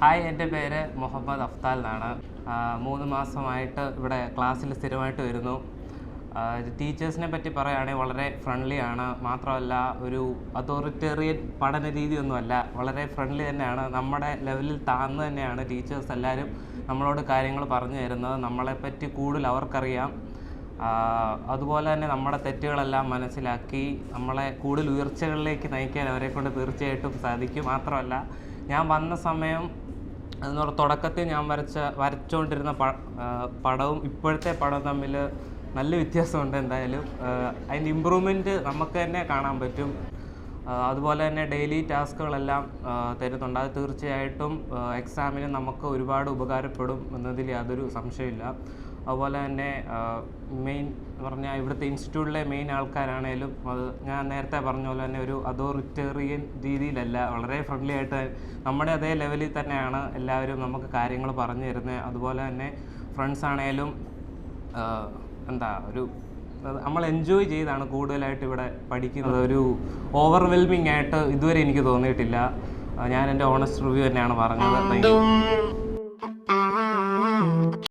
Hi, എൻ്റെ പേര് മുഹമ്മദ് അഫ്താൽ എന്നാണ്. 3 മാസമായിട്ട് ഇവിടെ ക്ലാസ്സിൽ സ്ഥിരമായിട്ട് വരുന്നു. ടീച്ചേഴ്സിനെ പറ്റി പറയുകയാണെങ്കിൽ വളരെ ഫ്രണ്ട്ലി ആണ്. മാത്രമല്ല, ഒരു അതോറിറ്റേറിയൻ പഠന രീതിയൊന്നുമല്ല, വളരെ ഫ്രണ്ട്ലി തന്നെയാണ്. നമ്മുടെ ലെവലിൽ താഴ്ന്നു തന്നെയാണ് ടീച്ചേഴ്സ് എല്ലാവരും നമ്മളോട് കാര്യങ്ങൾ പറഞ്ഞു തരുന്നത്. നമ്മളെപ്പറ്റി കൂടുതൽ അവർക്കറിയാം. അതുപോലെ തന്നെ നമ്മുടെ തെറ്റുകളെല്ലാം മനസ്സിലാക്കി നമ്മളെ കൂടുതൽ ഉയർച്ചകളിലേക്ക് നയിക്കാൻ അവരെക്കൊണ്ട് തീർച്ചയായിട്ടും സാധിക്കും. മാത്രമല്ല, ഞാൻ വന്ന സമയം തുടക്കത്തിൽ ഞാൻ വരച്ചുകൊണ്ടിരുന്ന പടവും ഇപ്പോഴത്തെ പടവും തമ്മിൽ നല്ല വ്യത്യാസമുണ്ട്. എന്തായാലും അതിൻ്റെ ഇമ്പ്രൂവ്മെൻറ്റ് നമുക്ക് തന്നെ കാണാൻ പറ്റും. അതുപോലെ തന്നെ ഡെയിലി ടാസ്കുകളെല്ലാം തരുന്നുണ്ട്. അത് തീർച്ചയായിട്ടും എക്സാമിന് നമുക്ക് ഒരുപാട് ഉപകാരപ്പെടും എന്നതിൽ യാതൊരു സംശയമില്ല. അതുപോലെ തന്നെ മെയിൻ എന്ന് പറഞ്ഞാൽ ഇവിടുത്തെ ഇൻസ്റ്റിറ്റ്യൂട്ടിലെ മെയിൻ ആൾക്കാരാണേലും അത് ഞാൻ നേരത്തെ പറഞ്ഞ പോലെ തന്നെ ഒരു അതോറിറ്റേറിയൻ രീതിയിലല്ല, വളരെ ഫ്രണ്ട്ലി ആയിട്ട് നമ്മുടെ അതേ ലെവലിൽ തന്നെയാണ് എല്ലാവരും നമുക്ക് കാര്യങ്ങൾ പറഞ്ഞു തരുന്നത്. അതുപോലെ തന്നെ ഫ്രണ്ട്സ് ആണേലും നമ്മൾ എൻജോയ് ചെയ്താണ് കൂടുതലായിട്ട് ഇവിടെ പഠിക്കുന്നത്. ഒരു ഓവർവെൽമിംഗ് ആയിട്ട് ഇതുവരെ എനിക്ക് തോന്നിയിട്ടില്ല. ഞാൻ എൻ്റെ ഓണസ്റ്റ് റിവ്യൂ തന്നെയാണ് പറഞ്ഞത്.